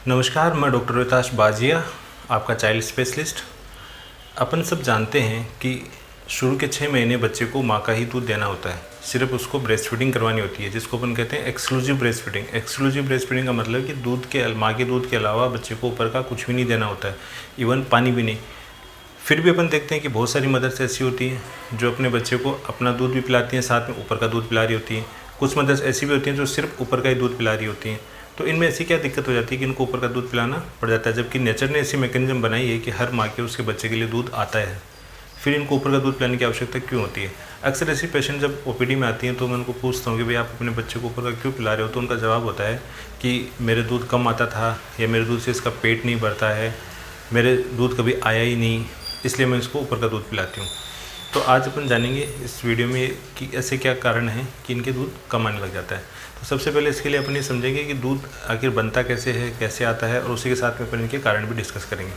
नमस्कार, मैं डॉक्टर रोहिताश बाजिया, आपका चाइल्ड स्पेशलिस्ट। अपन सब जानते हैं कि शुरू के 6 महीने बच्चे को माँ का ही दूध देना होता है, सिर्फ उसको ब्रेस्ट फीडिंग करवानी होती है, जिसको अपन कहते हैं exclusive breast feeding. Exclusive breast feeding का मतलब है कि माँ के दूध के अलावा बच्चे को ऊपर का कुछ भी नहीं देना होता है, इवन पानी भी नहीं। फिर भी अपन देखते हैं कि बहुत सारी मदर्स ऐसी होती हैं जो अपने बच्चे को अपना दूध भी पिलाती हैं, साथ में ऊपर का दूध पिला रही होती हैं। कुछ मदर्स ऐसी भी होती हैं जो सिर्फ ऊपर का ही दूध पिला रही होती हैं। तो इनमें ऐसी क्या दिक्कत हो जाती है कि इनको ऊपर का दूध पिलाना पड़ जाता है, जबकि नेचर ने ऐसी मैकेनिज्म बनाई है कि हर माँ के उसके बच्चे के लिए दूध आता है। फिर इनको ऊपर का दूध पिलाने की आवश्यकता क्यों होती है? अक्सर ऐसी पेशेंट जब ओपीडी में आती हैं तो मैं उनको पूछता हूँ कि भाई आप अपने बच्चे को ऊपर का क्यों पिला रहे हो, तो उनका जवाब होता है कि मेरे दूध कम आता था, या मेरे दूध से इसका पेट नहीं भरता है, मेरे दूध कभी आया ही नहीं, इसलिए मैं इसको ऊपर का दूध पिलाती हूँ। तो आज अपन जानेंगे इस वीडियो में कि ऐसे क्या कारण हैं कि इनके दूध कम आने लग जाता है। तो सबसे पहले इसके लिए अपन ये समझेंगे कि दूध आखिर बनता कैसे है, कैसे आता है, और उसी के साथ में अपन इनके कारण भी डिस्कस करेंगे।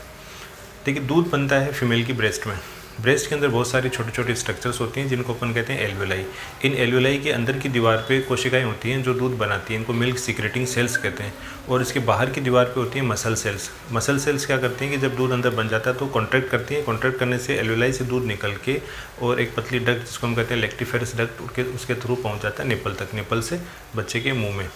देखिए, दूध बनता है फीमेल की ब्रेस्ट में। ब्रेस्ट के अंदर बहुत सारी छोटी छोटी स्ट्रक्चर्स होती हैं जिनको अपन कहते हैं एल्वेलाई। इन एल्वेलाई के अंदर की दीवार पे कोशिकाएं होती हैं जो दूध बनाती हैं, इनको मिल्क सीक्रेटिंग सेल्स कहते हैं। और इसके बाहर की दीवार पे होती हैं मसल सेल्स। मसल सेल्स क्या करती हैं कि जब दूध अंदर बन जाता है तो कॉन्ट्रैक्ट करती हैं। कॉन्ट्रैक्ट करने से एल्वेलाई से दूध निकल के और एक पतली डक्ट जिसको हम कहते हैं लैक्टिफेरस डक्ट, उसके थ्रू पहुँच जाता है निपल तक, निपल से बच्चे के मुँह में।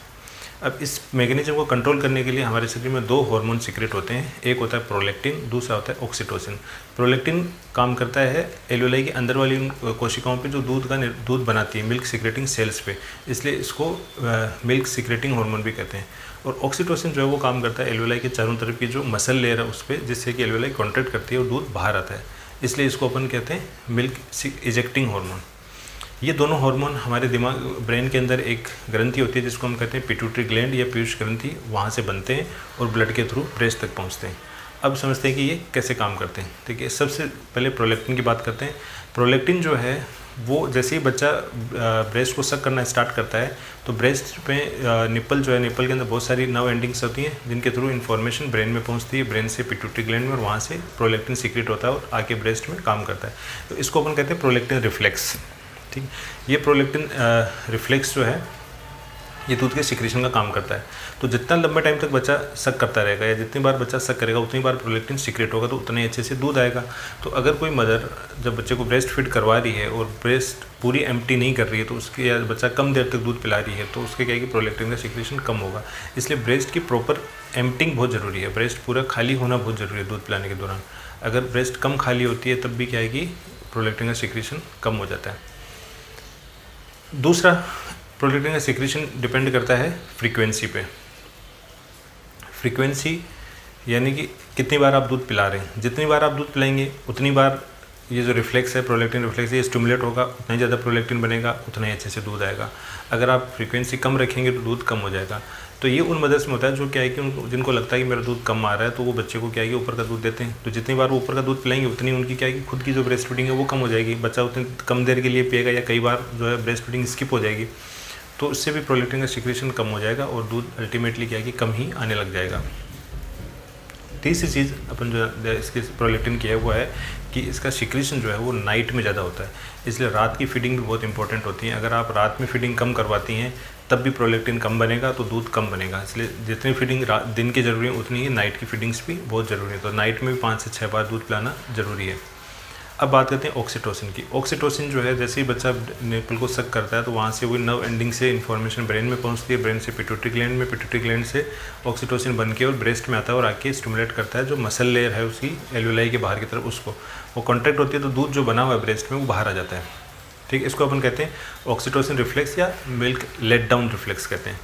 अब इस मैकेनिज्म को कंट्रोल करने के लिए हमारे शरीर में 2 हार्मोन सीक्रेट होते हैं, एक होता है प्रोलैक्टिन, दूसरा होता है ऑक्सीटोसिन। प्रोलैक्टिन काम करता है एल्वेलाई के अंदर वाली कोशिकाओं पे जो दूध बनाती है, मिल्क सीक्रेटिंग सेल्स पे, इसलिए इसको मिल्क सीक्रेटिंग हार्मोन भी कहते हैं। और ऑक्सीटोसिन जो है वो काम करता है एल्वेलाई के चारों तरफ की जो मसल लेयर है उस पर, जिससे कि एल्वेलाई कॉन्ट्रैक्ट करती है और दूध बाहर आता है, इसलिए इसको अपन कहते हैं मिल्क इजेक्टिंग हार्मोन। ये दोनों हार्मोन हमारे ब्रेन के अंदर एक ग्रंथि होती है जिसको हम कहते हैं पिट्यूटरी ग्लैंड या पीयूष ग्रंथि, वहाँ से बनते हैं और ब्लड के थ्रू ब्रेस्ट तक पहुँचते हैं। अब समझते हैं कि ये कैसे काम करते हैं। ठीक है, सबसे पहले प्रोलैक्टिन की बात करते हैं। प्रोलैक्टिन जो है वो जैसे ही बच्चा ब्रेस्ट को सक करना स्टार्ट करता है तो ब्रेस्ट पे निपल जो है, निपल के अंदर बहुत सारी नर्व एंडिंग्स होती हैं जिनके थ्रू इन्फॉर्मेशन ब्रेन में पहुंचती है, ब्रेन से पिट्यूटरी ग्लैंड में, और वहाँ से प्रोलैक्टिन सीक्रेट होता है और आके ब्रेस्ट में काम करता है। तो इसको अपन कहते हैं प्रोलैक्टिन रिफ्लेक्स। ठीक, ये प्रोलैक्टिन रिफ्लेक्स जो है ये दूध के सिक्रेशन का काम करता है। तो जितना लंबे टाइम तक बच्चा सक करता रहेगा या जितनी बार बच्चा सक करेगा उतनी बार प्रोलैक्टिन सीक्रेट होगा, तो उतना ही अच्छे से दूध आएगा। तो अगर कोई मदर जब बच्चे को ब्रेस्ट फीड करवा रही है और ब्रेस्ट पूरी एम्प्टी नहीं कर रही है तो उसके, या बच्चा कम देर तक दूध पिला रही है, तो उसके क्या है कि प्रोलैक्टिन का सीक्रेशन कम होगा। इसलिए ब्रेस्ट की प्रॉपर एम्प्टिंग बहुत ज़रूरी है, ब्रेस्ट पूरा खाली होना बहुत ज़रूरी है दूध पिलाने के दौरान। अगर ब्रेस्ट कम खाली होती है तब भी क्या है कि प्रोलैक्टिन का सीक्रेशन कम हो जाता है। दूसरा, प्रोलैक्टिन का सीक्रेशन डिपेंड करता है फ्रीक्वेंसी पे। फ्रीक्वेंसी यानी कि कितनी बार आप दूध पिला रहे हैं। जितनी बार आप दूध पिलाएंगे उतनी बार ये जो रिफ्लेक्स है, प्रोलैक्टिन रिफ्लेक्स, ये स्टिमुलेट होगा, उतना ही ज़्यादा प्रोलैक्टिन बनेगा, उतना ही अच्छे से दूध आएगा। अगर आप फ्रीक्वेंसी कम रखेंगे तो दूध कम हो जाएगा। तो ये उन मदर्स में होता है जो क्या है कि जिनको लगता है कि मेरा दूध कम आ रहा है, तो वो बच्चे को क्या है कि ऊपर का दूध देते हैं। तो जितनी बार वो ऊपर का दूध पिलाएंगे उतनी उनकी क्या है कि खुद की जो ब्रेस्ट फीडिंग है वो कम हो जाएगी, बच्चा उतनी कम देर के लिए पिएगा, या कई बार जो है ब्रेस्ट फीडिंग स्किप हो जाएगी, तो उससे भी प्रोलैक्टिन का सीक्रेशन कम हो जाएगा और दूध अल्टीमेटली क्या है कि कम ही आने लग जाएगा। तीसरी चीज़ अपन जो इसके प्रोलैक्टिन की है वो है कि इसका सीक्रेशन जो है वो नाइट में ज़्यादा होता है, इसलिए रात की फीडिंग भी बहुत इंपॉर्टेंट होती है। अगर आप रात में फीडिंग कम करवाती हैं तब भी प्रोलैक्टिन कम बनेगा, तो दूध कम बनेगा। इसलिए जितनी फीडिंग दिन की ज़रूरी है उतनी ही नाइट की फीडिंग्स भी बहुत ज़रूरी है। तो नाइट में भी 5 से 6 बार दूध पिलाना ज़रूरी है। अब बात करते हैं ऑक्सीटोसिन की। ऑक्सीटोसिन जो है जैसे ही बच्चा निपल को सक करता है तो वहाँ से वही नर्व एंडिंग से इन्फॉर्मेशन ब्रेन में पहुँचती है, ब्रेन से पिट्यूटरी ग्लैंड में, पिट्यूटरी ग्लैंड से ऑक्सीटोसिन बन के और ब्रेस्ट में आता है और आके स्टिमुलेट करता है जो मसल लेयर है उसकी एल्वेलाई के बाहर की तरफ, उसको वो कॉन्ट्रैक्ट होती है तो दूध जो बना हुआ है ब्रेस्ट में वो बाहर आ जाता है। ठीक, इसको अपन कहते हैं ऑक्सीटोसिन रिफ्लेक्स या मिल्क लेट डाउन रिफ्लेक्स कहते हैं।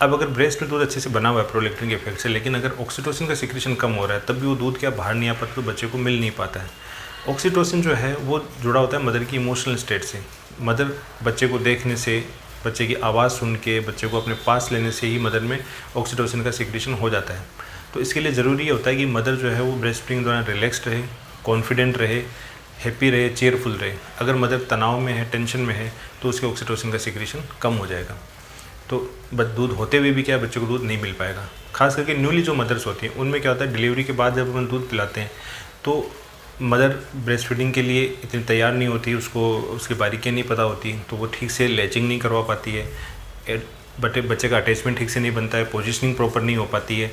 अब अगर ब्रेस्ट में दूध अच्छे से बना हुआ है प्रोलैक्टिन के इफेक्ट से, लेकिन अगर ऑक्सीटोसिन का सीक्रेशन कम हो रहा है तब भी वो दूध क्या बाहर नहीं आ पाता, तो बच्चे को मिल नहीं पाता है। ऑक्सीटोसिन जो है वो जुड़ा होता है मदर की इमोशनल स्टेट से। मदर बच्चे को देखने से, बच्चे की आवाज़ सुन के, बच्चे को अपने पास लेने से ही मदर में ऑक्सीटोसिन का सीक्रेशन हो जाता है। तो इसके लिए ज़रूरी होता है कि मदर जो है वो ब्रेस्ट फीडिंग के दौरान रिलैक्स्ड रहे, कॉन्फिडेंट रहे, हैप्पी रहे, चेयरफुल रहे। अगर मदर तनाव में है, टेंशन में है, तो उसके ऑक्सीटोसिन का सीक्रेशन कम हो जाएगा। तो दूध होते हुए भी क्या बच्चे को दूध नहीं मिल पाएगा। खास करके न्यूली जो मदर्स होती हैं उनमें क्या होता है, डिलीवरी के बाद जब अपन दूध पिलाते हैं तो मदर ब्रेस्ट फीडिंग के लिए इतनी तैयार नहीं होती, उसको उसकी बारीकियाँ नहीं पता होती, तो वो ठीक से लैचिंग नहीं करवा पाती है, बच्चे का अटैचमेंट ठीक से नहीं बनता है, पोजिशनिंग प्रॉपर नहीं हो पाती है।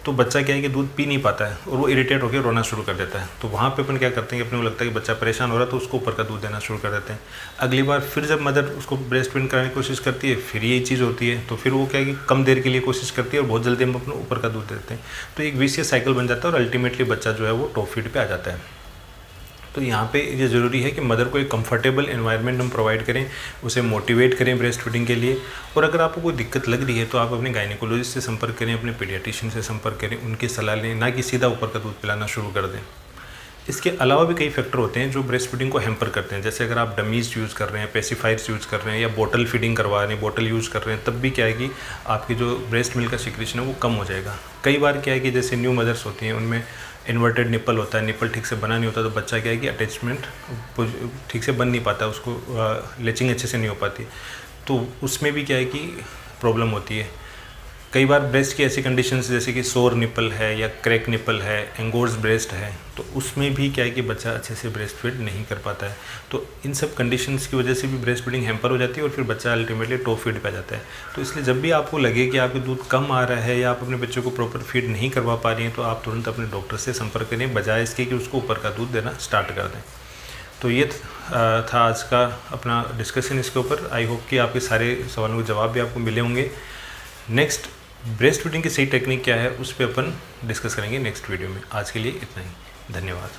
तो बच्चा क्या है कि दूध पी नहीं पाता है और वो इरिटेट होकर रोना शुरू कर देता है। तो वहाँ पे अपन क्या करते हैं कि अपने को लगता है कि बच्चा परेशान हो रहा है तो उसको ऊपर का दूध देना शुरू कर देते हैं। अगली बार फिर जब मदर उसको ब्रेस्ट फीडिंग कराने की कोशिश करती है फिर यही चीज़ होती है, तो फिर वो क्या है कि कम देर के लिए कोशिश करती है और बहुत जल्दी हम अपने ऊपर का दूध देते हैं। तो एक विशियस साइकिल बन जाता है और अल्टीमेटली बच्चा जो है वो टॉप फीड पे आ जाता है। तो यहाँ पे ये ज़रूरी है कि मदर को एक कंफर्टेबल एनवायरनमेंट हम प्रोवाइड करें, उसे मोटिवेट करें ब्रेस्ट फीडिंग के लिए। और अगर आपको कोई दिक्कत लग रही है तो आप अपने गायनेकोलॉजिस्ट से संपर्क करें, अपने पीडियाट्रिशियन से संपर्क करें, उनकी सलाह लें, ना कि सीधा ऊपर का दूध पिलाना शुरू कर दें। इसके अलावा भी कई फैक्टर होते हैं जो ब्रेस्ट फीडिंग को हैम्पर करते हैं। जैसे अगर आप डमीज़ यूज़ कर रहे हैं, पेसिफायर्स यूज़ कर रहे हैं या बोतल फीडिंग करवा रहे हैं, बोतल यूज़ कर रहे हैं, तब भी क्या है कि आपकी जो ब्रेस्ट मिल्क का सिक्रेशन है वो कम हो जाएगा। कई बार क्या है कि जैसे न्यू मदर्स होती हैं उनमें इन्वर्टेड निपल होता है, निपल ठीक से बना नहीं होता, तो बच्चा क्या है कि अटैचमेंट ठीक से बन नहीं पाता, उसको लेचिंग अच्छे से नहीं हो पाती, तो उसमें भी क्या है कि प्रॉब्लम होती है। कई बार ब्रेस्ट की ऐसी कंडीशंस जैसे कि सोर निपल है या क्रैक निपल है, एंगोर्स ब्रेस्ट है, तो उसमें भी क्या है कि बच्चा अच्छे से ब्रेस्ट फीड नहीं कर पाता है। तो इन सब कंडीशंस की वजह से भी ब्रेस्ट फीडिंग हैम्पर हो जाती है और फिर बच्चा अल्टीमेटली टॉप फीड पे आ जाता है। तो इसलिए जब भी आपको लगे कि आपके दूध कम आ रहा है या आप अपने बच्चों को प्रॉपर फीड नहीं करवा पा रही हैं, तो आप तुरंत अपने डॉक्टर से संपर्क करें, बजाय इसके कि उसको ऊपर का दूध देना स्टार्ट कर दें। तो ये था आज का अपना डिस्कशन इसके ऊपर। आई होप कि आपके सारे सवालों के जवाब भी आपको मिले होंगे। नेक्स्ट ब्रेस्ट फीडिंग की सही टेक्निक क्या है उस पर अपन डिस्कस करेंगे नेक्स्ट वीडियो में। आज के लिए इतना ही, धन्यवाद।